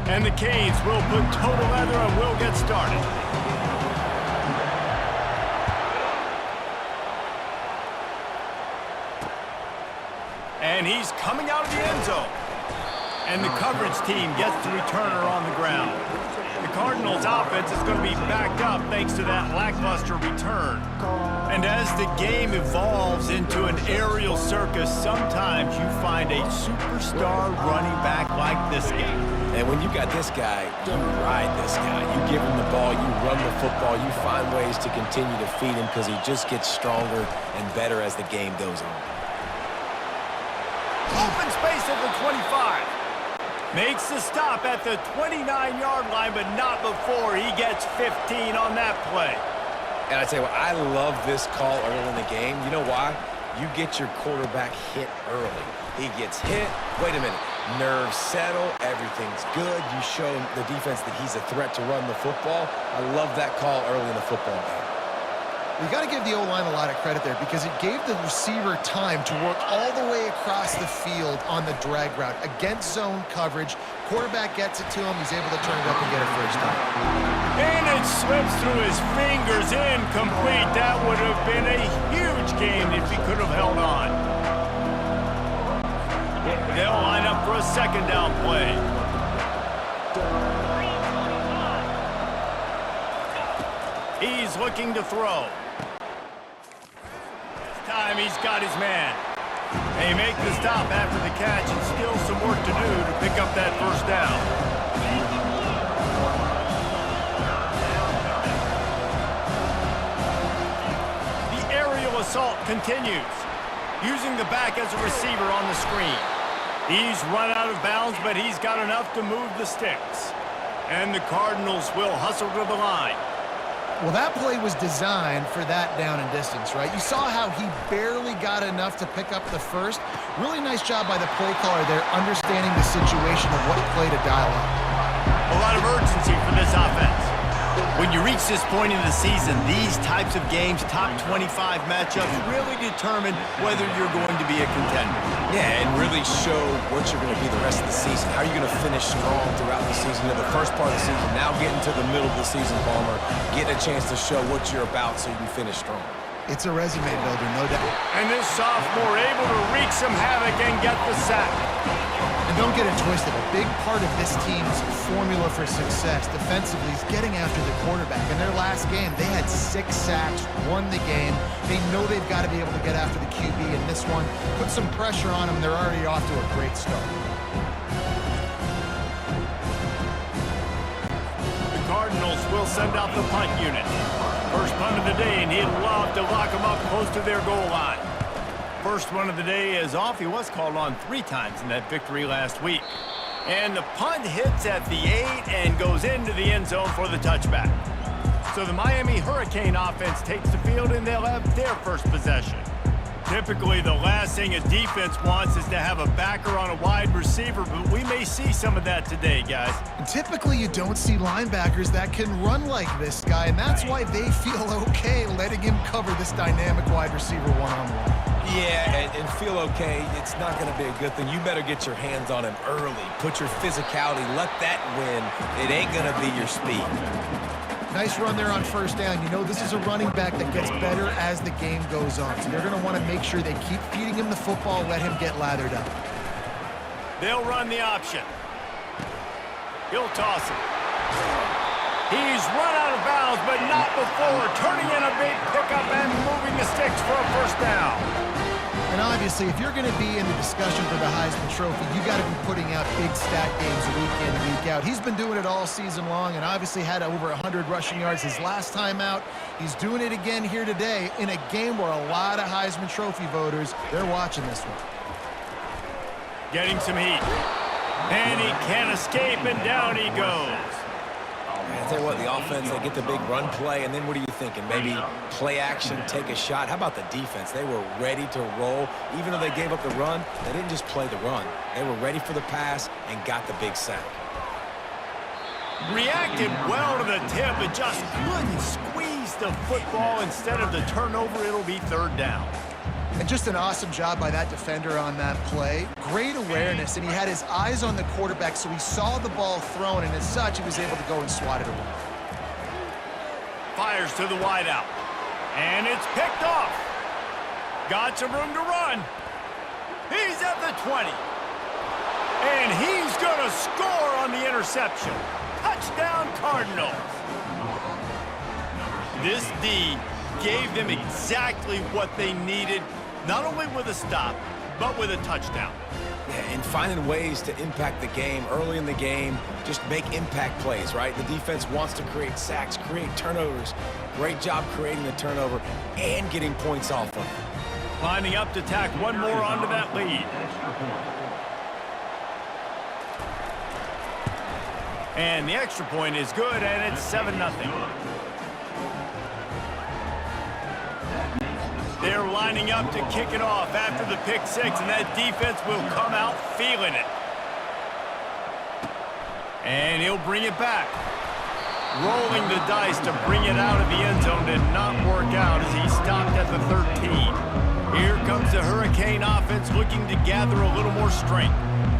And the Canes will put total leather and will get started. And he's coming out of the end zone. And the coverage team gets the returner on the ground. The Cardinals' offense is going to be backed up thanks to that lackluster return. And as the game evolves into an aerial circus, sometimes you find a superstar running back like this guy. And when you got this guy, you ride this guy. You give him the ball, you run the football, you find ways to continue to feed him because he just gets stronger and better as the game goes on. Open space at the 25. Makes the stop at the 29-yard line, but not before he gets 15 on that play. And I tell you what, I love this call early in the game. You know why? You get your quarterback hit early. He gets hit. Wait a minute. Nerves settle. Everything's good. You show the defense that he's a threat to run the football. I love that call early in the football game. You got to give the O-line a lot of credit there because it gave the receiver time to work all the way across the field on the drag route. Against zone coverage, quarterback gets it to him, he's able to turn it up and get a first down. And it slips through his fingers, incomplete. That would have been a huge game if he could have held on. They'll line up for a second down play. He's looking to throw. This time he's got his man. They make the stop after the catch and still some work to do to pick up that first down. The aerial assault continues, using the back as a receiver on the screen. He's run out of bounds, but he's got enough to move the sticks. And the Cardinals will hustle to the line. Well, that play was designed for that down and distance, right? You saw how he barely got enough to pick up the first. Really nice job by the play caller there, understanding the situation of what play to dial up. A lot of urgency for this offense. When you reach this point in the season, these types of games, top 25 matchups, really determine whether you're going to be a contender. Yeah, and really show what you're going to be the rest of the season. How are you going to finish strong throughout the season? In the first part of the season, now getting to the middle of the season, Palmer, getting a chance to show what you're about so you can finish strong. It's a resume builder, no doubt. And this sophomore able to wreak some havoc and get the sack. And don't get it twisted. A big part of this team's formula for success defensively is getting after the quarterback. In their last game, they had 6 sacks, won the game. They know they've got to be able to get after the QB in this one. Put some pressure on them. They're already off to a great start. The Cardinals will send out the punt unit. First punt of the day, and he'd love to lock them up close to their goal line. First one of the day is off. He was called on 3 times in that victory last week. And the punt hits at the 8 and goes into the end zone for the touchback. So the Miami Hurricane offense takes the field, and they'll have their first possession. Typically, the last thing a defense wants is to have a backer on a wide receiver, but we may see some of that today, guys. And typically, you don't see linebackers that can run like this guy, and that's why they feel okay letting him cover this dynamic wide receiver one-on-one. Yeah, and feel okay. It's not going to be a good thing. You better get your hands on him early. Put your physicality. Let that win. It ain't going to be your speed. Nice run there on first down. You know this is a running back that gets better as the game goes on. So they're going to want to make sure they keep feeding him the football, let him get lathered up. They'll run the option. He'll toss it. He's run out of bounds, but not before turning in a big pickup and moving the sticks for a first down. And obviously, if you're going to be in the discussion for the Heisman Trophy, you got to be putting out big stat games week in, week out. He's been doing it all season long and obviously had over 100 rushing yards his last time out. He's doing it again here today in a game where a lot of Heisman Trophy voters, they're watching this one. Getting some heat. And he can't escape, and down he goes. I tell you what, the offense, they get the big run play, and then what are you thinking? Maybe play action, take a shot. How about the defense? They were ready to roll. Even though they gave up the run, they didn't just play the run. They were ready for the pass and got the big sack. Reacted well to the tip, but just couldn't squeeze the football. Instead of the turnover, it'll be third down. And just an awesome job by that defender on that play. Great awareness, and he had his eyes on the quarterback, so he saw the ball thrown, and as such, he was able to go and swat it away. Fires to the wideout. And it's picked off. Got some room to run. He's at the 20. And he's going to score on the interception. Touchdown, Cardinals. This D gave them exactly what they needed, not only with a stop, but with a touchdown. Yeah, and finding ways to impact the game early in the game, just make impact plays, right? The defense wants to create sacks, create turnovers. Great job creating the turnover and getting points off of it. Lining up to tack one more onto that lead. And the extra point is good, and it's 7-0. They're lining up to kick it off after the pick six, and that defense will come out feeling it. And he'll bring it back. Rolling the dice to bring it out of the end zone did not work out as he stopped at the 13. Here comes the Hurricane offense looking to gather a little more strength.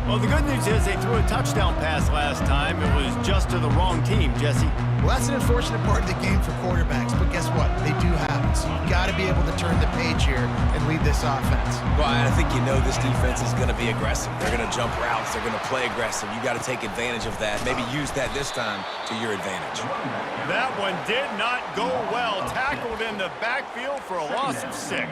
Well, the good news is they threw a touchdown pass last time. It was just to the wrong team, Jesse. Well, that's an unfortunate part of the game for quarterbacks, but guess what? They do happen. So you've got to be able to turn the page here and lead this offense. Well, I think you know this defense is going to be aggressive. They're going to jump routes. They're going to play aggressive. You got to take advantage of that. Maybe use that this time to your advantage. That one did not go well. Tackled in the backfield for a loss of 6.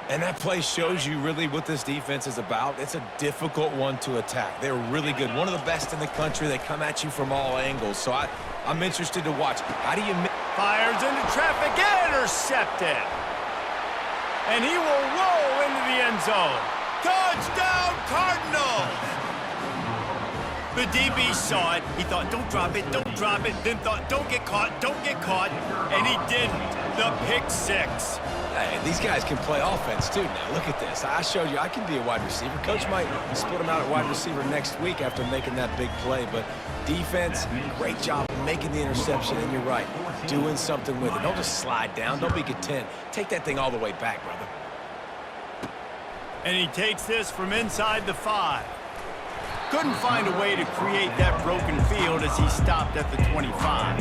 And that play shows you really what this defense is about. It's a difficult one to attack. They're really good. One of the best in the country. They come at you from all angles. So I'm interested to watch. How do you... Fires into traffic, intercepted. And he will roll into the end zone. Touchdown, Cardinals! The DB saw it. He thought, don't drop it, don't drop it. Then thought, don't get caught, don't get caught. And he didn't. The pick six. Hey, these guys can play offense, too, now. Look at this. I showed you I can be a wide receiver. Coach might split him out at wide receiver next week after making that big play. But defense, great job making the interception. And you're right, doing something with it. Don't just slide down. Don't be content. Take that thing all the way back, brother. And he takes this from inside the 5. Couldn't find a way to create that broken field as he stopped at the 25.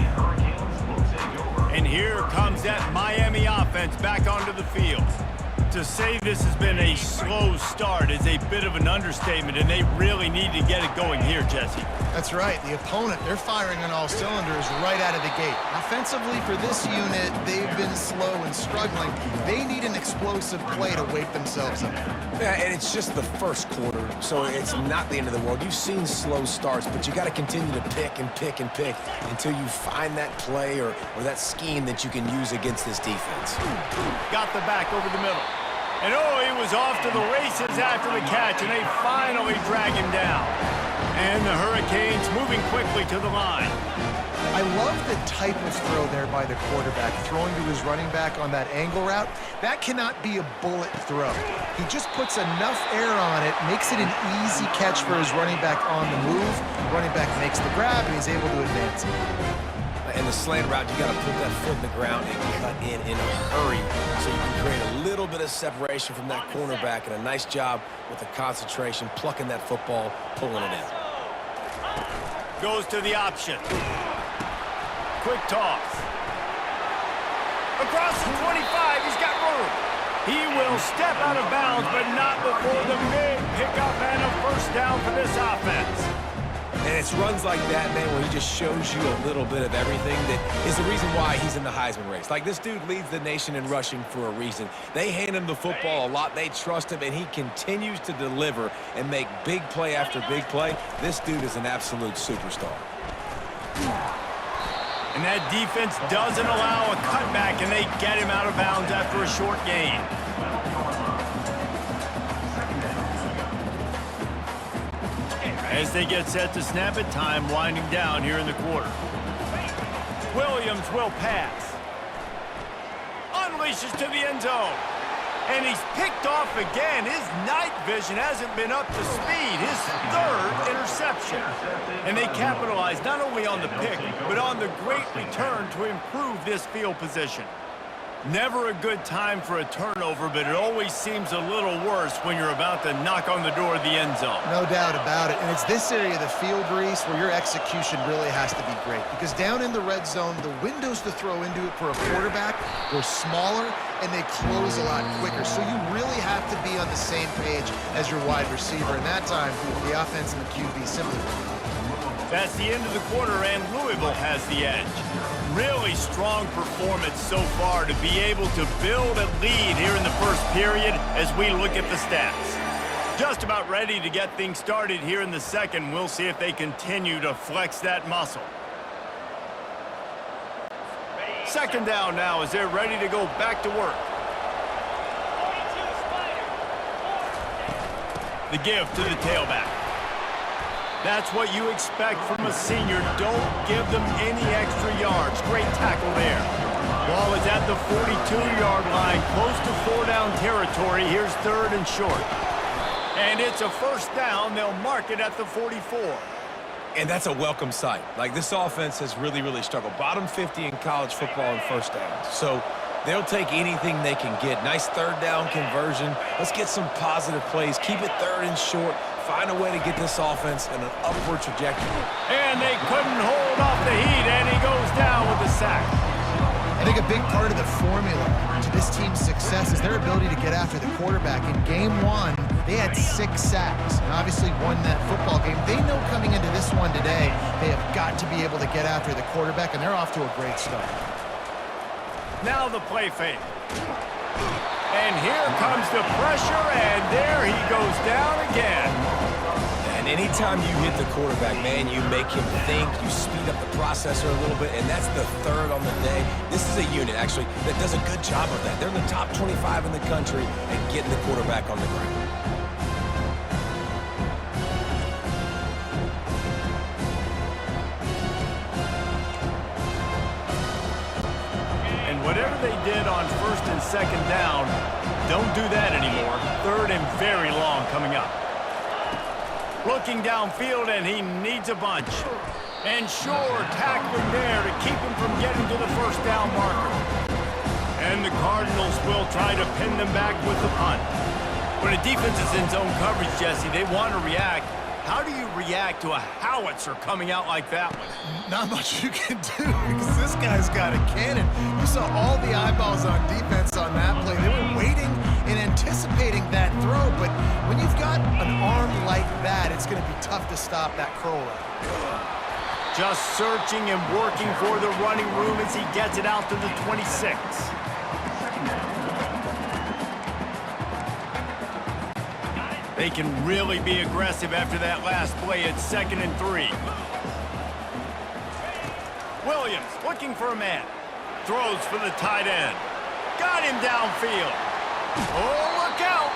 And here comes that Miami offense back onto the field. To say this has been a slow start is a bit of an understatement, and they really need to get it going here, Jesse. That's right. The opponent, they're firing on all cylinders right out of the gate. Offensively, for this unit, they've been slow and struggling. They need an explosive play to wake themselves up. Yeah, and it's just the first quarter, so it's not the end of the world. You've seen slow starts, but you got to continue to pick and pick and pick until you find that play or that scheme that you can use against this defense. Got the back over the middle. And oh, he was off to the races after the catch, and they finally drag him down. And the Hurricanes moving quickly to the line. I love the type of throw there by the quarterback, throwing to his running back on that angle route. That cannot be a bullet throw. He just puts enough air on it, makes it an easy catch for his running back on the move. Running back makes the grab, and he's able to advance it. In the slant route, you got to put that foot in the ground and cut in a hurry so you can create a little bit of separation from that cornerback, and a nice job with the concentration, plucking that football, pulling it in. Goes to the option. Quick toss. Across the 25, he's got room. He will step out of bounds, but not before the big pickup and a first down for this offense. And it's runs like that, man, where he just shows you a little bit of everything that is the reason why he's in the Heisman race. Like, this dude leads the nation in rushing for a reason. They hand him the football a lot. They trust him, and he continues to deliver and make big play after big play. This dude is an absolute superstar. And that defense doesn't allow a cutback, and they get him out of bounds after a short gain. As they get set to snap it, time winding down here in the quarter. Williams will pass. Unleashes to the end zone. And he's picked off again. His night vision hasn't been up to speed. His 3rd interception. And they capitalize not only on the pick, but on the great return to improve this field position. Never a good time for a turnover, but it always seems a little worse when you're about to knock on the door of the end zone. No doubt about it. And it's this area of the field, Reese, where your execution really has to be great. Because down in the red zone, the windows to throw into it for a quarterback are smaller, and they close a lot quicker. So you really have to be on the same page as your wide receiver. And that time, the offense and the QB simply. That's the end of the quarter, and Louisville has the edge. Really strong performance so far to be able to build a lead here in the first period as we look at the stats. Just about ready to get things started here in the second. We'll see if they continue to flex that muscle. Second down now as they're ready to go back to work. The give to the tailback. That's what you expect from a senior. Don't give them any extra yards. Great tackle there. Ball is at the 42-yard line, close to 4-down territory. Here's third and short. And it's a first down. They'll mark it at the 44. And that's a welcome sight. Like, this offense has really struggled. Bottom 50 in college football in first downs. So they'll take anything they can get. Nice third down conversion. Let's get some positive plays. Keep it third and short. Find a way to get this offense in an upward trajectory. And they couldn't hold off the heat, and he goes down with the sack. I think a big part of the formula to this team's success is their ability to get after the quarterback. In game one, they had 6 sacks and obviously won that football game. They know coming into this one today, they have got to be able to get after the quarterback, and they're off to a great start. Now the play fake. And here comes the pressure, and there he goes down again. And anytime you hit the quarterback, man, you make him think, you speed up the processor a little bit, and that's the third on the day. This is a unit, actually, that does a good job of that. They're in the top 25 in the country and getting the quarterback on the ground. Whatever they did on first and second down, don't do that anymore. Third and very long coming up. Looking downfield, and he needs a bunch. And sure, tackling there to keep him from getting to the first down marker. And the Cardinals will try to pin them back with the punt. When a defense is in zone coverage, Jesse, they want to react. How do you react to a howitzer coming out like that one? Not much you can do because this guy's got a cannon. You saw all the eyeballs on defense on that play. They were waiting and anticipating that throw, but when you've got an arm like that, it's going to be tough to stop that curl route. Just searching and working for the running room as he gets it out to the 26. They can really be aggressive after that last play at 2nd and 3. Williams looking for a man. Throws for the tight end. Got him downfield. Oh, look out!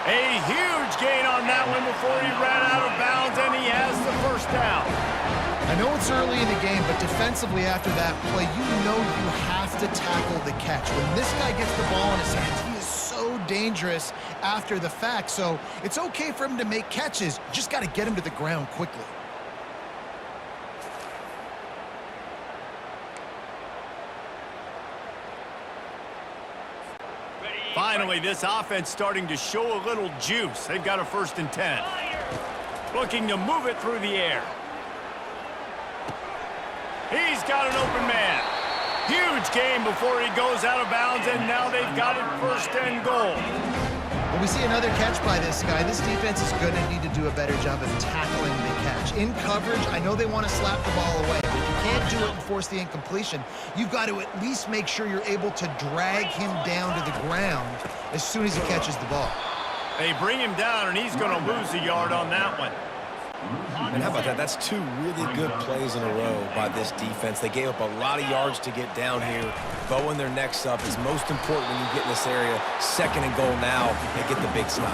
A huge gain on that one before he ran out of bounds, and he has the first down. I know it's early in the game, but defensively after that play, you know you have to tackle the catch. When this guy gets the ball in his hands, he is so dangerous after the fact. So it's okay for him to make catches. You just got to get him to the ground quickly. Finally, this offense starting to show a little juice. They've got a 1st and 10. Looking to move it through the air. He's got an open man. Huge game before he goes out of bounds, and now they've got it 1st and goal. When we see another catch by this guy, this defense is going to need to do a better job of tackling the catch. In coverage, I know they want to slap the ball away. But if you can't do it and force the incompletion, you've got to at least make sure you're able to drag him down to the ground as soon as he catches the ball. They bring him down, and he's going to lose a yard on that one. And how about that? That's 2 really good plays in a row by this defense. They gave up a lot of yards to get down here. Bowing their necks up is most important when you get in this area. 2nd and goal now, they get the big stop.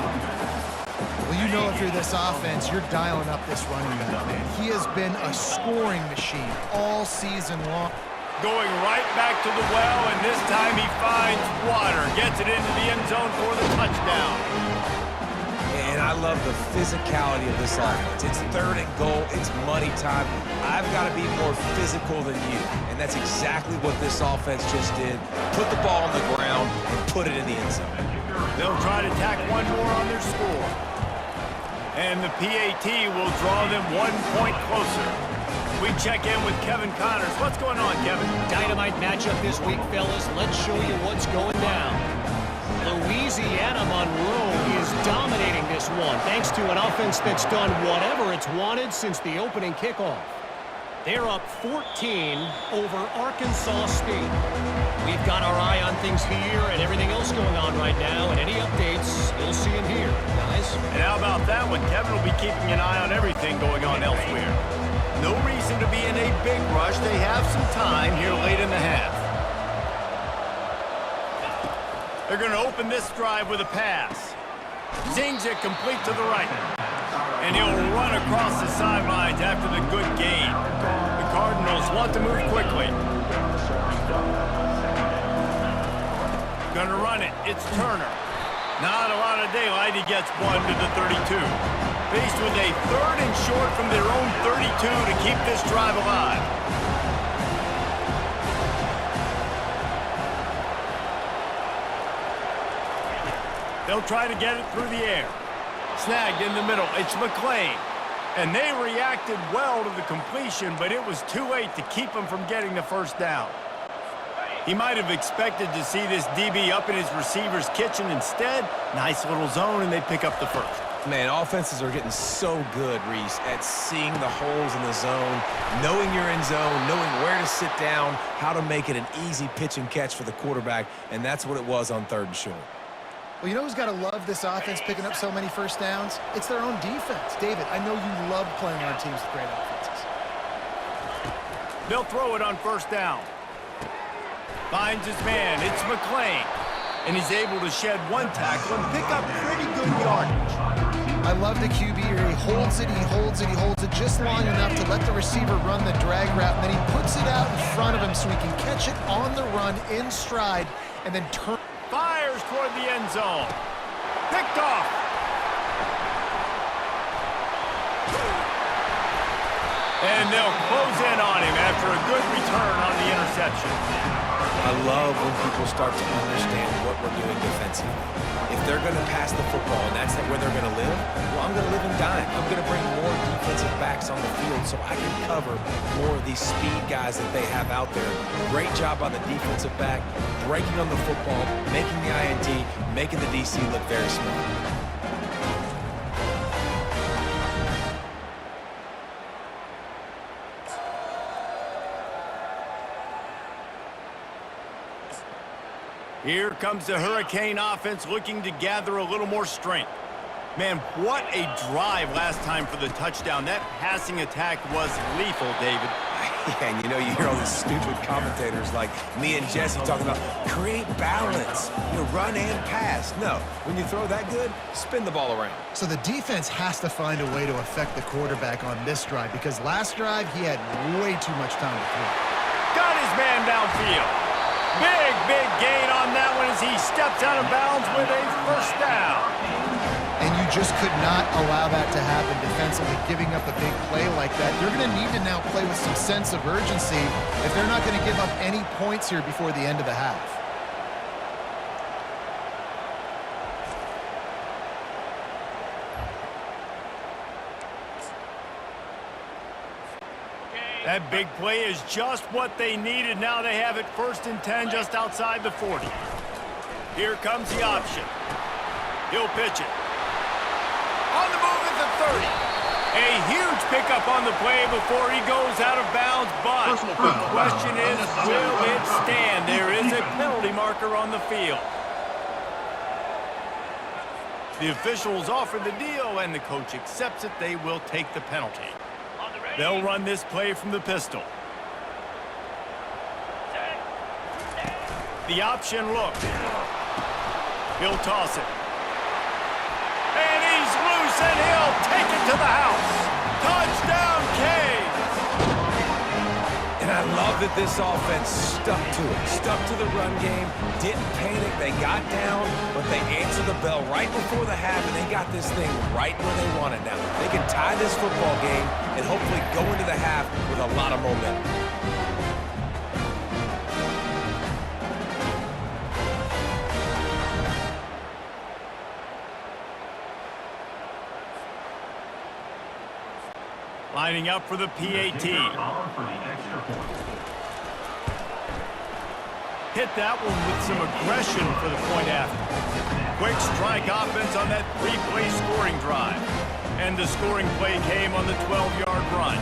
Well, you know if you're this offense, you're dialing up this running back, man. He has been a scoring machine all season long. Going right back to the well, and this time he finds water. Gets it into the end zone for the touchdown. And I love the physicality of this offense. It's 3rd and goal. It's money time. I've got to be more physical than you. And that's exactly what this offense just did. Put the ball on the ground and put it in the end zone. They'll try to tack one more on their score. And the PAT will draw them 1 point closer. We check in with Kevin Connors. What's going on, Kevin? Dynamite matchup this week, fellas. Let's show you what's going down. Louisiana Monroe is dominating this one, thanks to an offense that's done whatever it's wanted since the opening kickoff. They're up 14 over Arkansas State. We've got our eye on things here and everything else going on right now, and any updates, you'll see them here, guys. And how about that one? Kevin will be keeping an eye on everything going on elsewhere. No reason to be in a big rush. They have some time here late in the half. They're going to open this drive with a pass. Zings it complete to the right. And he'll run across the sidelines after the good gain. The Cardinals want to move quickly. Going to run it. It's Turner. Not a lot of daylight. He gets 1 to the 32. Faced with a 3rd and short from their own 32 to keep this drive alive. They'll try to get it through the air. Snagged in the middle. It's McClain. And they reacted well to the completion, but it was too late to keep them from getting the first down. He might have expected to see this DB up in his receiver's kitchen. Instead, nice little zone, and they pick up the first. Man, offenses are getting so good, Reese, at seeing the holes in the zone, knowing your end zone, knowing where to sit down, how to make it an easy pitch and catch for the quarterback, and that's what it was on 3rd and short. Well, you know who's got to love this offense picking up so many first downs? It's their own defense. David, I know you love playing on teams with great offenses. They'll throw it on 1st down. Finds his man. It's McClain. And he's able to shed 1 tackle and pick up pretty good yardage. I love the QB here. He holds it, he holds it, he holds it just long enough to let the receiver run the drag route, and then he puts it out in front of him so he can catch it on the run in stride and then turn. Fires toward the end zone. Picked off. And they'll close in on him after a good return on the interception. I love when people start to understand what we're doing defensively. If they're going to pass the football and that's where they're going to live, well, I'm going to live and dime. I'm going to bring more defensive backs on the field so I can cover more of these speed guys that they have out there. Great job on the defensive back, breaking on the football, making the INT, making the DC look very smart. Here comes the Hurricane offense looking to gather a little more strength. Man, what a drive last time for the touchdown. That passing attack was lethal, David. Yeah, and you know, you hear all these stupid commentators like me and Jesse talking about create balance, run and pass. No, when you throw that good, spin the ball around. So the defense has to find a way to affect the quarterback on this drive because last drive he had way too much time to throw. Got his man downfield. Big gain on that one as he steps out of bounds with a 1st down. And you just could not allow that to happen defensively, giving up a big play like that. You're going to need to now play with some sense of urgency if they're not going to give up any points here before the end of the half. That big play is just what they needed. Now they have it 1st and 10 just outside the 40. Here comes the option. He'll pitch it. On the move at the 30. A huge pickup on the play before he goes out of bounds, but the question is, will it stand? There is a penalty marker on the field. The officials offer the deal, and the coach accepts it. They will take the penalty. They'll run this play from the pistol. The option look. He'll toss it. And he's loose, and he'll take it to the house. Touchdown, Canes! And I love that this offense stuck to it, stuck to the run game, didn't panic. They got down, but they answered the bell right before the half, and they got this thing right where they want it now. They can tie this football game and hopefully go into the half with a lot of momentum. Lining up for the PAT. Hit that one with some aggression for the point after. Quick strike offense on that three-play scoring drive. And the scoring play came on the 12-yard run.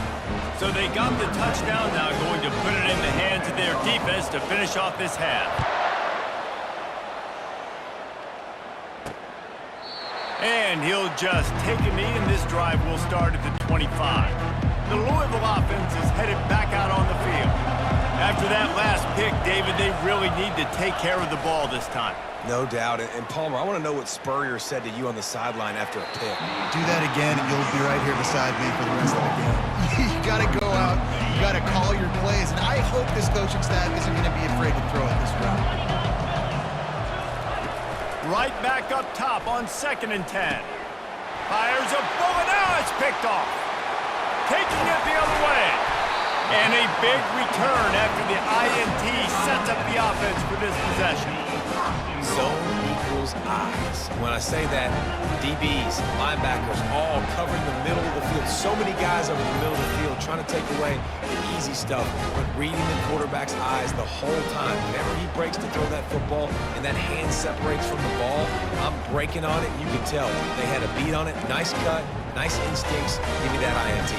So they got the touchdown, now going to put it in the hands of their defense to finish off this half. And he'll just take a knee, and this drive will start at the 25. The Louisville offense is headed back out on the field. After that last pick, David, they really need to take care of the ball this time. No doubt. And Palmer, I want to know what Spurrier said to you on the sideline after a pick. Do that again, and you'll be right here beside me for the rest of the game. You got to go out. You got to call your plays, and I hope this coaching staff isn't going to be afraid to throw it this route. Right back up top on 2nd and 10. Fires a bullet. Now it's picked off. Taking it the other way. And a big return after the INT sets up the offense for this possession. Zone equals eyes. When I say that, DBs, linebackers, all covering the middle of the field. So many guys over the middle of the field trying to take away the easy stuff, but reading the quarterback's eyes the whole time. Whenever he breaks to throw that football and that hand separates from the ball, I'm breaking on it. You can tell they had a beat on it. Nice cut, nice instincts. Give me that INT.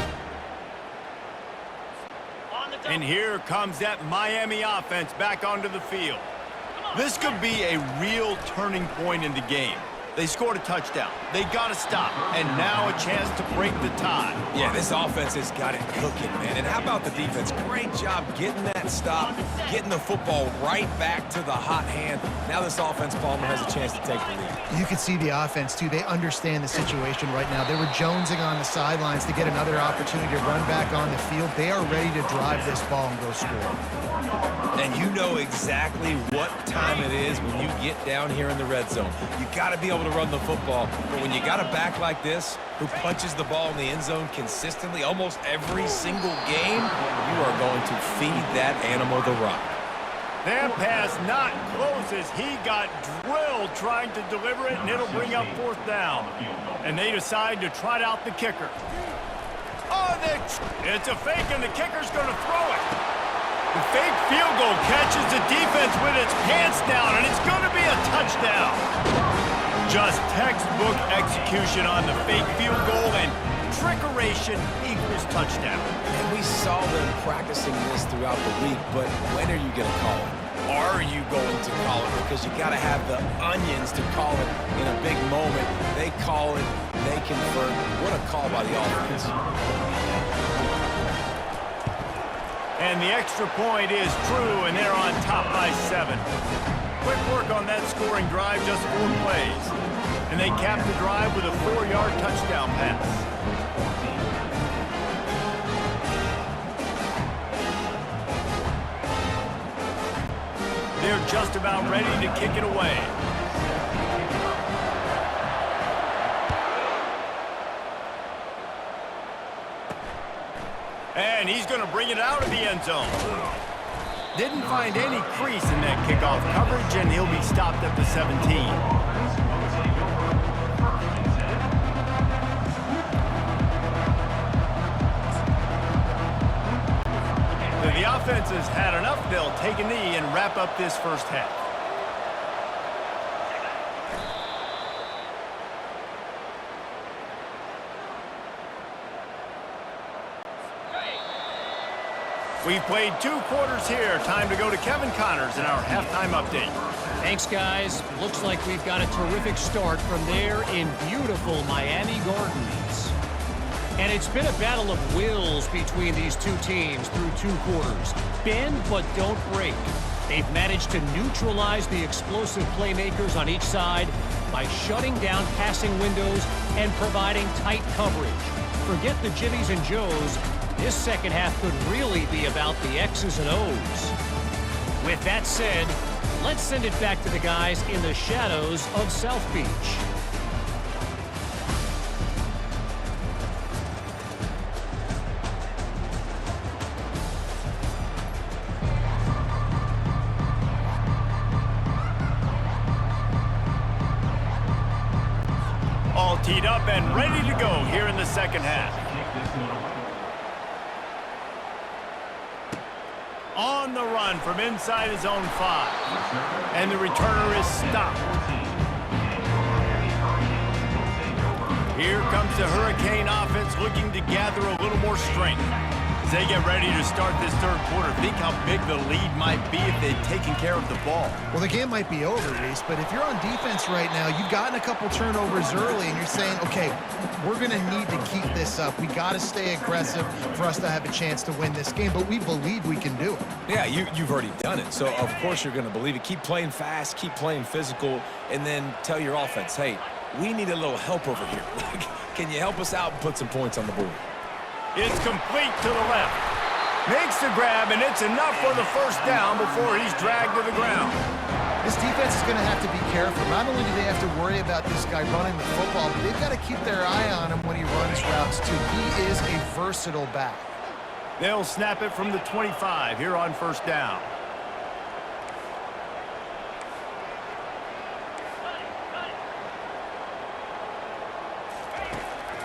And here comes that Miami offense back onto the field. This could be a real turning point in the game. They scored a touchdown. They got to stop. And now a chance to break the tie. Yeah, this offense has got it cooking, man. And how about the defense? Great job getting that stop, getting the football right back to the hot hand. Now this offense, Palmer, has a chance to take the lead. You can see the offense, too. They understand the situation right now. They were jonesing on the sidelines to get another opportunity to run back on the field. They are ready to drive this ball and go score. And you know exactly what time it is when you get down here in the red zone. You got to be able to run the football. But when you got a back like this who punches the ball in the end zone consistently almost every single game, you are going to feed that animal the rock. That pass not close as he got drilled trying to deliver it, and it'll bring up 4th down. And they decide to trot out the kicker. Oh, it's a fake, and the kicker's going to throw it. The fake field goal catches the defense with its pants down, and it's going to be a touchdown. Just textbook execution on the fake field goal, and trickeration equals touchdown. And we saw them practicing this throughout the week, but when are you going to call it? Are you going to call it? Because you got to have the onions to call it in a big moment. They call it, they convert. What a call by the offense. And the extra point is true, and they're on top by 7. Quick work on that scoring drive, just 4 plays. And they cap the drive with a 4-yard touchdown pass. They're just about ready to kick it away. And he's going to bring it out of the end zone. Didn't find any crease in that kickoff coverage, and he'll be stopped at the 17. The offense has had enough. They'll take a knee and wrap up this first half. We've played 2 quarters here. Time to go to Kevin Connors in our halftime update. Thanks, guys. Looks like we've got a terrific start from there in beautiful Miami Gardens. And it's been a battle of wills between these two teams through 2 quarters. Bend but don't break. They've managed to neutralize the explosive playmakers on each side by shutting down passing windows and providing tight coverage. Forget the Jimmies and Joes. This second half could really be about the X's and O's. With that said, let's send it back to the guys in the shadows of South Beach. All teed up and ready to go here in the second half. On the run from inside his own 5. And the returner is stopped. Here comes the Hurricane offense looking to gather a little more strength. As they get ready to start this third quarter, think how big the lead might be if they'd taken care of the ball. Well, the game might be over, Reese, but if you're on defense right now, you've gotten a couple turnovers early, and you're saying, okay, we're going to need to keep this up. We got to stay aggressive for us to have a chance to win this game, but we believe we can do it. Yeah, you've already done it, so of course you're going to believe it. Keep playing fast, keep playing physical, and then tell your offense, hey, we need a little help over here. Can you help us out and put some points on the board? It's complete to the left. Makes the grab, and it's enough for the first down before he's dragged to the ground. This defense is going to have to be careful. Not only do they have to worry about this guy running the football, but they've got to keep their eye on him when he runs routes, too. He is a versatile back. They'll snap it from the 25 here on first down.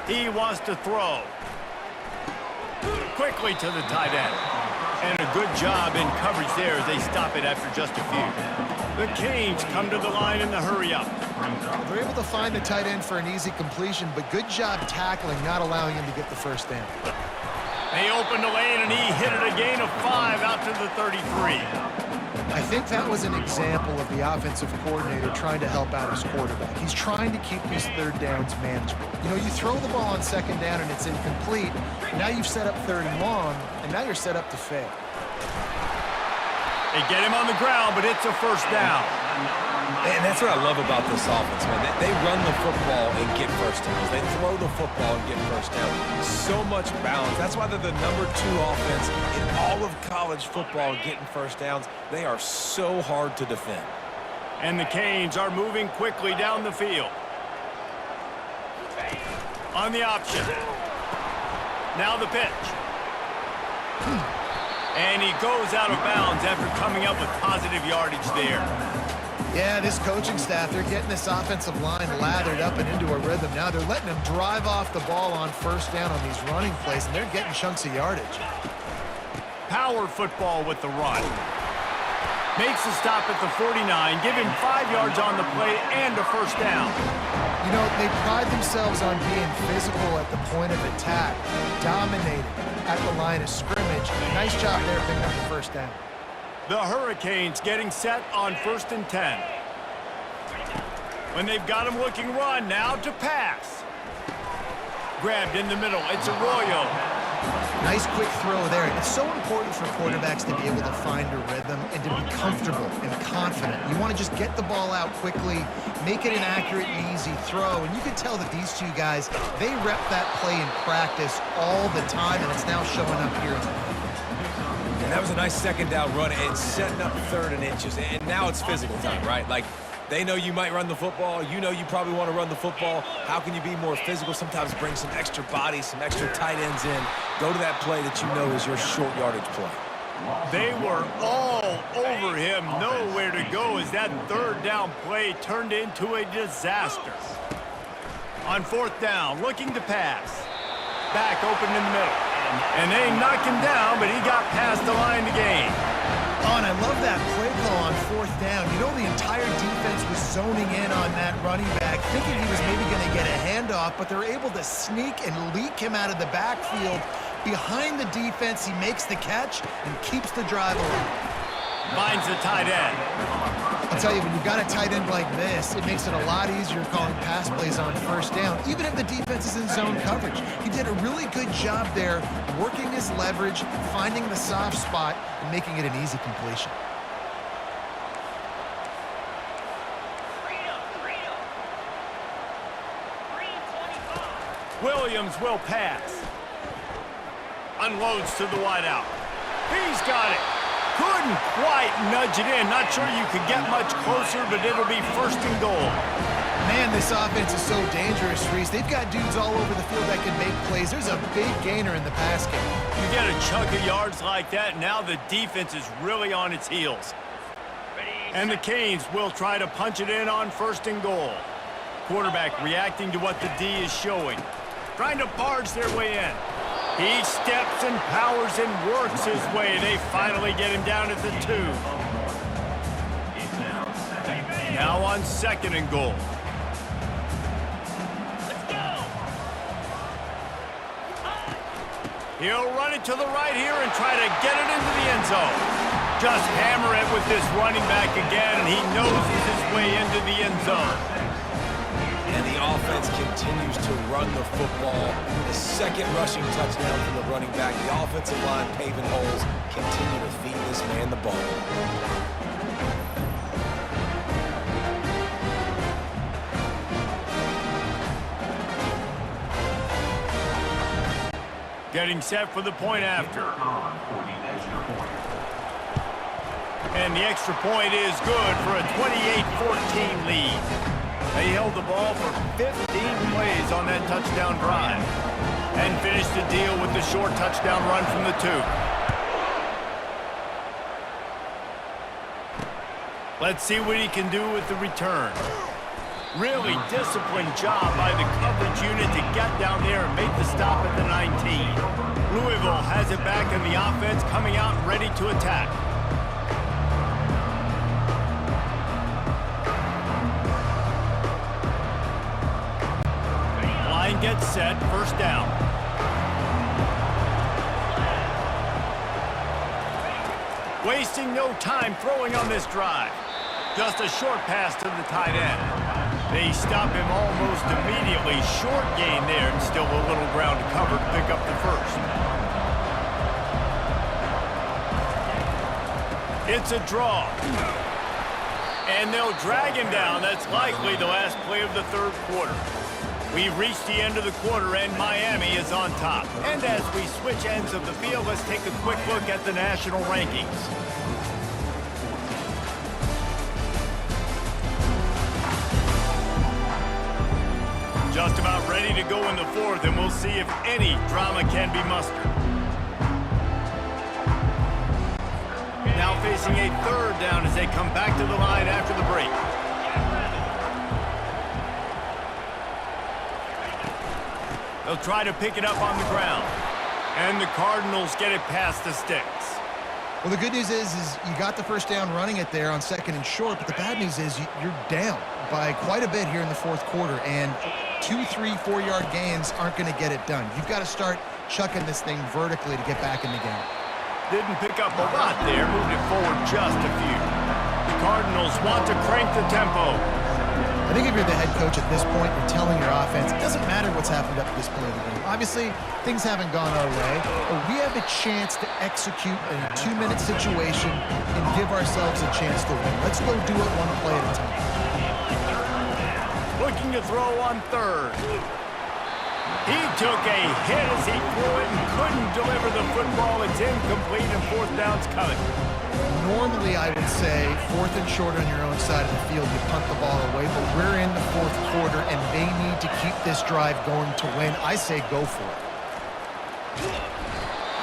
He wants to throw. Quickly to the tight end. And a good job in coverage there as they stop it after just a few. The Canes come to the line in the hurry-up. They're able to find the tight end for an easy completion, but good job tackling, not allowing him to get the first down. They opened the lane, and he hit it a gain of 5 out to the 33. I think that was an example of the offensive coordinator trying to help out his quarterback. He's trying to keep these third downs manageable. You know, you throw the ball on second down and it's incomplete. Now you've set up third and long, and now you're set up to fail. They get him on the ground, but it's a first down. And that's what I love about this offense, man. They run the football and get first downs. They throw the football and get first down. So much balance. That's why they're the number 2 offense in all of college football getting first downs. They are so hard to defend. And the Canes are moving quickly down the field. On the option. Now the pitch. And he goes out of bounds after coming up with positive yardage there. Yeah, this coaching staff, they're getting this offensive line lathered up and into a rhythm. Now they're letting them drive off the ball on first down on these running plays, and they're getting chunks of yardage. Power football with the run. Makes a stop at the 49, give him 5 yards on the play and a first down. You know, they pride themselves on being physical at the point of attack, dominating at the line of scrimmage. Nice job there picking up the first down. The Hurricanes getting set on 1st and 10. When they've got him looking run, now to pass. Grabbed in the middle, it's Arroyo. Nice quick throw there. It's so important for quarterbacks to be able to find a rhythm and to be comfortable and confident. You want to just get the ball out quickly, make it an accurate and easy throw. And you can tell that these two guys, they rep that play in practice all the time, and it's now showing up here in the game. And that was a nice second down run and setting up 3rd and inches. And now it's physical time, right? Like, they know you might run the football. You know you probably want to run the football. How can you be more physical? Sometimes bring some extra bodies, some extra tight ends in. Go to that play that you know is your short yardage play. They were all over him, nowhere to go as that 3rd down play turned into a disaster. On 4th down, looking to pass. Back open in the middle. And they knocked him down, but he got past the line to gain. Oh, and I love that play call on 4th down. You know, the entire defense was zoning in on that running back, thinking he was maybe going to get a handoff, but they're able to sneak and leak him out of the backfield. Behind the defense, he makes the catch and keeps the drive alive. Finds the tight end. I'll tell you, when you've got a tight end like this, it makes it a lot easier calling pass plays on 1st down, even if the defense is in zone coverage. He did a really good job there, working his leverage, finding the soft spot, and making it an easy completion. Williams will pass. Unloads to the wideout. He's got it. Couldn't quite nudge it in. Not sure you could get much closer, but it'll be first and goal. Man, this offense is so dangerous, Reese. They've got dudes all over the field that can make plays. There's a big gainer in the pass game. You get a chunk of yards like that, now the defense is really on its heels. And the Canes will try to punch it in on first and goal. Quarterback reacting to what the D is showing. Trying to barge their way in. He steps and powers and works his way. They finally get him down at the 2. Now on second and goal. He'll run it to the right here and try to get it into the end zone. Just hammer it with this running back again, and he noses his way into the end zone. And the offense continues to run the football. The second rushing touchdown from the running back. The offensive line paving holes. Continue to feed this man the ball. Getting set for the point after. And the extra point is good for a 28-14 lead. They held the ball for 15 plays on that touchdown drive and finished the deal with the short touchdown run from the 2. Let's see what he can do with the return. Really disciplined job by the coverage unit to get down there and make the stop at the 19. Louisville has it back in the offense, coming out ready to attack. Line gets set, first down. Wasting no time throwing on this drive. Just a short pass to the tight end. They stop him almost immediately. Short gain there, and still a little ground to cover to pick up the first. It's a draw. And they'll drag him down. That's likely the last play of the third quarter. We've reached the end of the quarter, and Miami is on top. And as we switch ends of the field, let's take a quick look at the national rankings. Just about ready to go in the fourth, and we'll see if any drama can be mustered. Now facing a third down as they come back to the line after the break. They'll try to pick it up on the ground. And the Cardinals get it past the sticks. Well, the good news is you got the first down running it there on second and short, but the bad news is you're down by quite a bit here in the fourth quarter, and 2, 3, 4 yard gains aren't going to get it done. You've got to start chucking this thing vertically to get back in the game. Didn't pick up a lot there, moved it forward just a few. The Cardinals want to crank the tempo. I think if you're the head coach at this point, you're telling your offense, it doesn't matter what's happened up to this point of the game. Obviously, things haven't gone our way, but we have a chance to execute in a 2-minute situation and give ourselves a chance to win. Let's go do it one play at a time. Looking to throw on third. He took a hit as he threw it and couldn't deliver the football. It's incomplete and fourth down's coming. Normally, I would say fourth and short on your own side of the field, you punt the ball away, but we're in the fourth quarter, and they need to keep this drive going to win. I say go for it.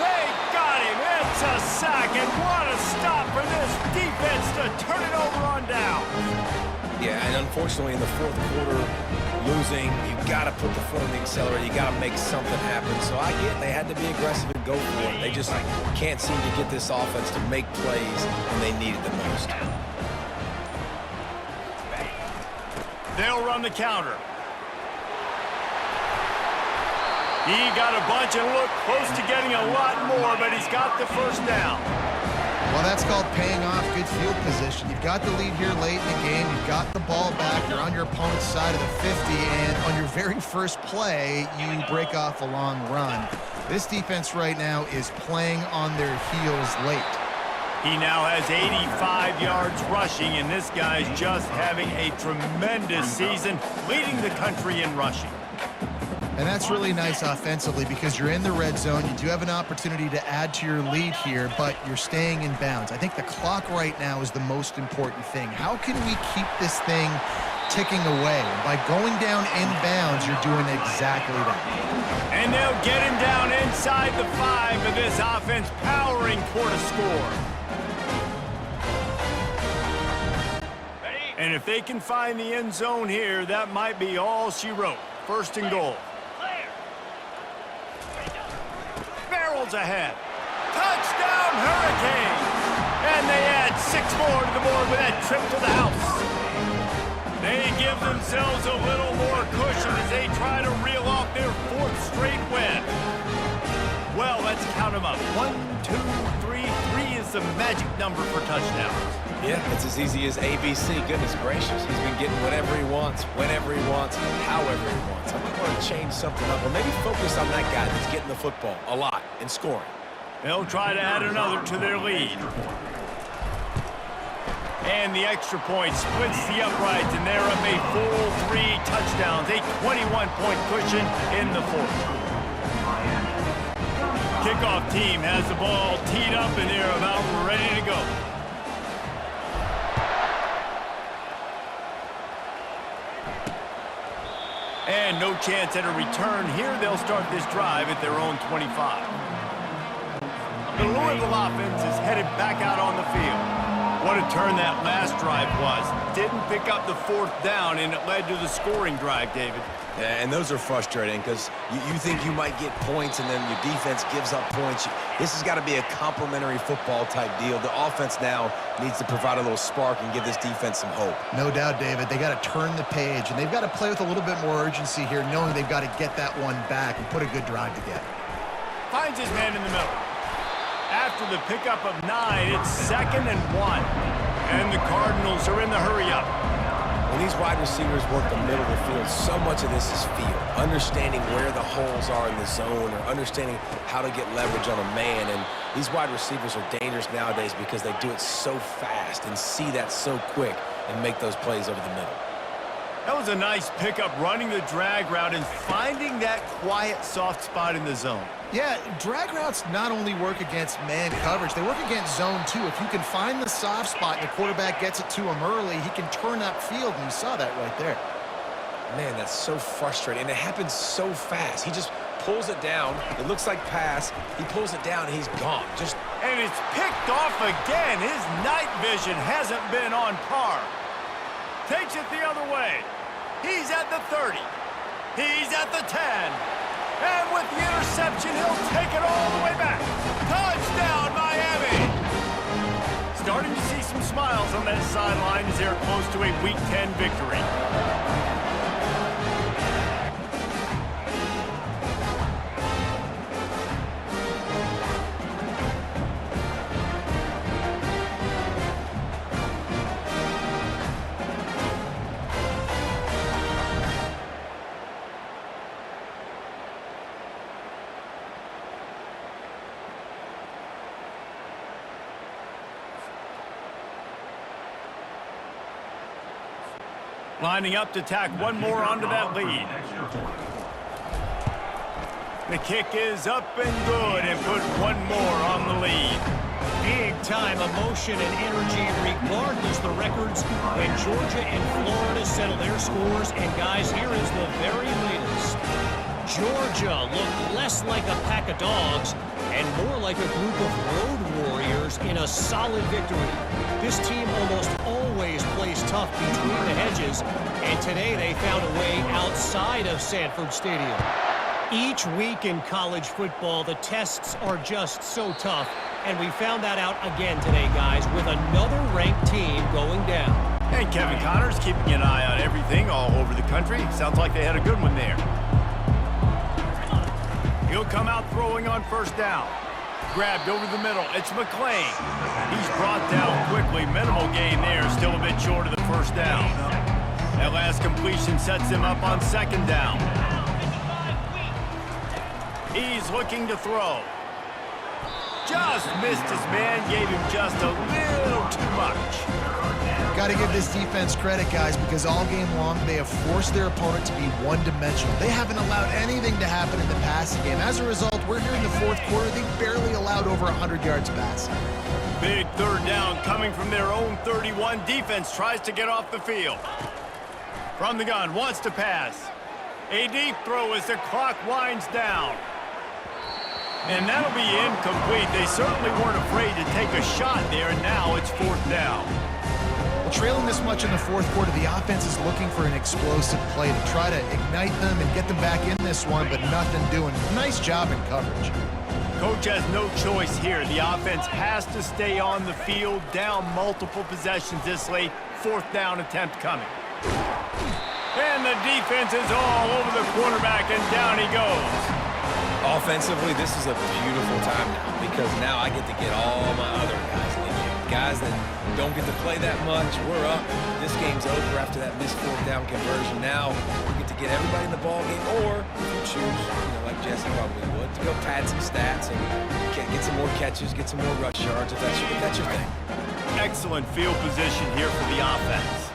They got him. It's a sack, and what a stop for this defense to turn it over on down. Yeah, and unfortunately in the fourth quarter, losing, you got to put the foot on the accelerator. You got to make something happen. So I get they had to be aggressive and go for it. They just can't seem to get this offense to make plays when they need it the most. They'll run the counter. He got a bunch and looked close to getting a lot more, but he's got the first down. Well, that's called paying off good field position. You've got the lead here late in the game. You've got the ball back. You're on your opponent's side of the 50, and on your very first play, you break off a long run. This defense right now is playing on their heels late. He now has 85 yards rushing, and this guy's just having a tremendous season, leading the country in rushing. And that's really nice offensively because you're in the red zone. You do have an opportunity to add to your lead here, but you're staying in bounds. I think the clock right now is the most important thing. How can we keep this thing ticking away? And by going down in bounds, you're doing exactly that. And they'll get him down inside the 5 of this offense powering toward a score. And if they can find the end zone here, that might be all she wrote. First and goal. Barrels ahead. Touchdown, Hurricanes! And they add 6 more to the board with that trip to the house. They give themselves a little more cushion as they try to reel off their 4th straight win. Well, let's count them up. 1, 2, 3. 3 is the magic number for touchdowns. Yeah, it's as easy as ABC. Goodness gracious. He's been getting whatever he wants, whenever he wants, however he wants. I might want to change something up or maybe focus on that guy that's getting the football a lot and scoring. They'll try to add another to their lead. And the extra point splits the uprights, and they're up a full 3 touchdowns, a 21-point cushion in the 4th. Kickoff team has the ball teed up, and they're about ready to go. And no chance at a return here. They'll start this drive at their own 25. The Louisville offense is headed back out on the field. What a turn that last drive was. Didn't pick up the 4th down, and it led to the scoring drive, David. Yeah, and those are frustrating because you think you might get points and then your defense gives up points. This has got to be a complementary football type deal. The offense now needs to provide a little spark and give this defense some hope. No doubt, David. They got to turn the page, and they've got to play with a little bit more urgency here, knowing they've got to get that one back and put a good drive together. Finds his man in the middle. After the pickup of 9, it's 2nd and 1. And the Cardinals are in the hurry-up. When these wide receivers work the middle of the field, so much of this is feel. Understanding where the holes are in the zone or understanding how to get leverage on a man. And these wide receivers are dangerous nowadays because they do it so fast and see that so quick and make those plays over the middle. That was a nice pickup, running the drag route and finding that quiet, soft spot in the zone. Yeah, drag routes not only work against man coverage, they work against zone too. If you can find the soft spot and the quarterback gets it to him early, he can turn upfield, and you saw that right there. Man, that's so frustrating, and it happens so fast. He just pulls it down. It looks like pass. He pulls it down, and he's gone. And it's picked off again. His night vision hasn't been on par. Takes it the other way. He's at the 30. He's at the 10. And with the interception, he'll take it all the way back. Touchdown, Miami! Starting to see some smiles on that sideline as they're close to a Week 10 victory. Lining up to tack one more onto that lead. The kick is up and good and put one more on the lead. Big-time emotion and energy regardless the records when Georgia and Florida settle their scores. And, guys, here is the very latest. Georgia looked less like a pack of dogs and more like a group of road warriors in a solid victory. This team almost always plays tough between the hedges, and today they found a way outside of Sanford Stadium. Each week in college football, the tests are just so tough, and we found that out again today, guys, with another ranked team going down. And Kevin Connors keeping an eye on everything all over the country. Sounds like they had a good one there. He'll come out throwing on first down. Grabbed over the middle. It's McClain. He's brought down quickly. Minimal gain there. Still a bit short of the first down. That last completion sets him up on second down. He's looking to throw. Just missed his man. Gave him just a little too much. Got to give this defense credit, guys, because all game long they have forced their opponent to be one-dimensional. They haven't allowed anything to happen in the passing game. As a result, we're here in the fourth quarter. They barely allowed over 100 yards passing. Big third down coming from their own 31. Defense tries to get off the field. From the gun, wants to pass. A deep throw as the clock winds down. And that'll be incomplete. They certainly weren't afraid to take a shot there, and now it's fourth down. Well, trailing this much in the fourth quarter, the offense is looking for an explosive play to try to ignite them and get them back in this one, but nothing doing. Nice job in coverage. Coach has no choice here. The offense has to stay on the field, down multiple possessions this late. Fourth down attempt coming. And the defense is all over the quarterback, and down he goes. Offensively, this is a beautiful time now because now I get to get all my other guys in the game. Guys that don't get to play that much, we're up. This game's over after that missed fourth down conversion. Now we get to get everybody in the ball game, or if you choose, like Jesse probably would, to go pad some stats and get some more catches, get some more rush yards, if that's your thing. Excellent field position here for the offense.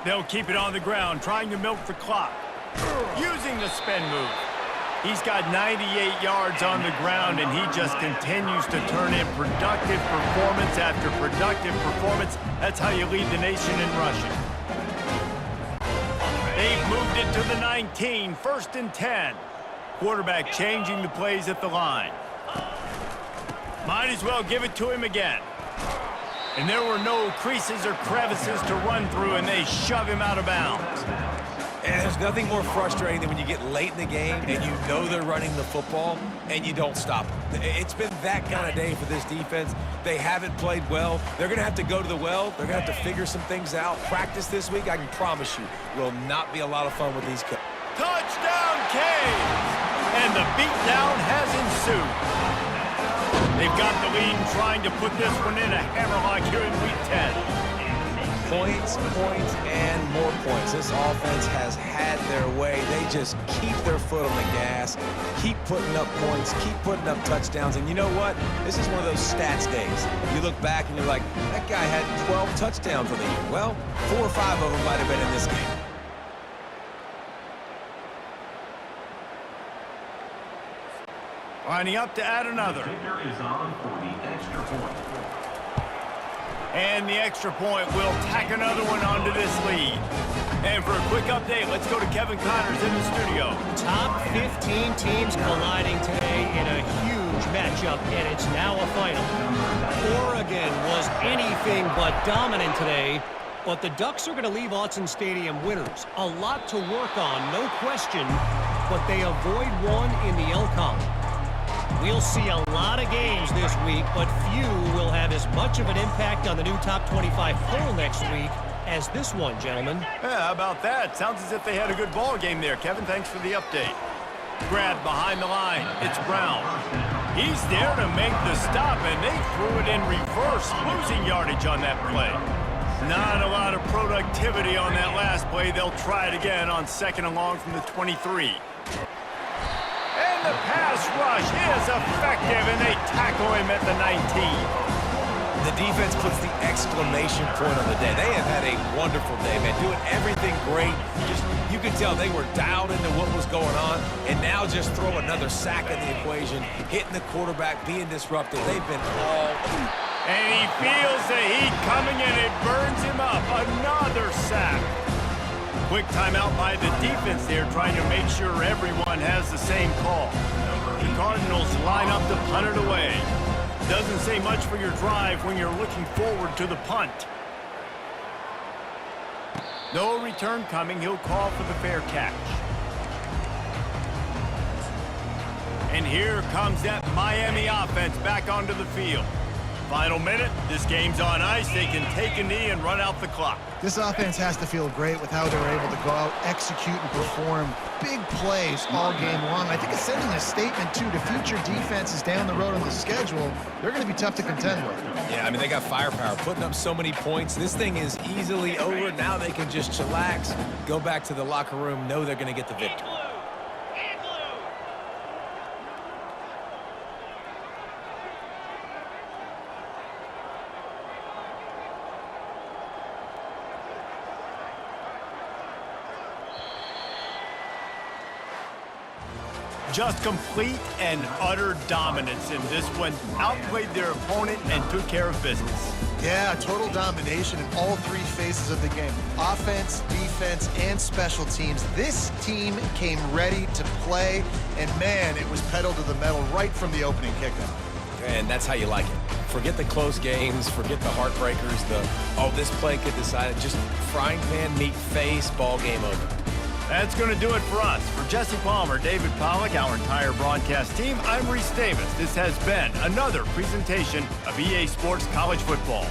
They'll keep it on the ground, trying to milk the clock. Using the spin move. He's got 98 yards on the ground, and he just continues to turn in productive performance after productive performance. That's how you lead the nation in rushing. They've moved it to the 19, first and 10. Quarterback changing the plays at the line. Might as well give it to him again. And there were no creases or crevices to run through, and they shove him out of bounds. And there's nothing more frustrating than when you get late in the game and you know they're running the football and you don't stop them. It's been that kind of day for this defense. They haven't played well. They're going to have to go to the well. They're going to have to figure some things out. Practice this week, I can promise you, will not be a lot of fun with these kids. Touchdown, Canes! And the beatdown has ensued. They've got the lead and trying to put this one in a hammerlock here in Week 10. Points, and more points. This offense has had their way. They just keep their foot on the gas, keep putting up points, keep putting up touchdowns. And you know what? This is one of those stats days. You look back and you're like, that guy had 12 touchdowns on the year. Well, 4 or 5 of them might have been in this game. Lining up to add another. And the extra point will tack another one onto this lead. And for a quick update, let's go to Kevin Connors in the studio. Top 15 teams colliding today in a huge matchup, and it's now a final. Oregon was anything but dominant today, but the Ducks are going to leave Autzen Stadium winners. A lot to work on, no question, but they avoid one in the L column. We'll see a lot of games this week, but few will have as much of an impact on the new top 25 poll next week as this one, gentlemen. Yeah, how about that? Sounds as if they had a good ball game there. Kevin, thanks for the update. Grab behind the line. It's Brown. He's there to make the stop, and they threw it in reverse, losing yardage on that play. Not a lot of productivity on that last play. They'll try it again on second and long from the 23. And the pass rush is effective, and they tackle him at the 19. The defense puts the exclamation point on the day. They have had a wonderful day, man, doing everything great. Just, you could tell they were dialed into what was going on, and now just throw another sack in the equation, hitting the quarterback, being disruptive. They've been all... And he feels the heat coming, and it burns him up. Another sack. Quick timeout by the defense there, trying to make sure everyone has the same call. The Cardinals line up to punt it away. Doesn't say much for your drive when you're looking forward to the punt. No return coming. He'll call for the fair catch. And here comes that Miami offense back onto the field. Final minute. This game's on ice. They can take a knee and run out the clock. This offense has to feel great with how they're able to go out, execute, and perform big plays all game long. I think it's sending a statement, too, to future defenses down the road on the schedule. They're going to be tough to contend with. Yeah, I mean, they got firepower, putting up so many points. This thing is easily over. Now they can just chillax, go back to the locker room, know they're going to get the victory. Just complete and utter dominance in this one. Outplayed their opponent and took care of business. Yeah, total domination in all three phases of the game. Offense, defense, and special teams. This team came ready to play, and man, it was pedal to the metal right from the opening kickoff. And that's how you like it. Forget the close games, forget the heartbreakers, this play could decide it. Just frying pan, meat face, ball game over. That's going to do it for us. For Jesse Palmer, David Pollack, our entire broadcast team, I'm Reese Davis. This has been another presentation of EA Sports College Football.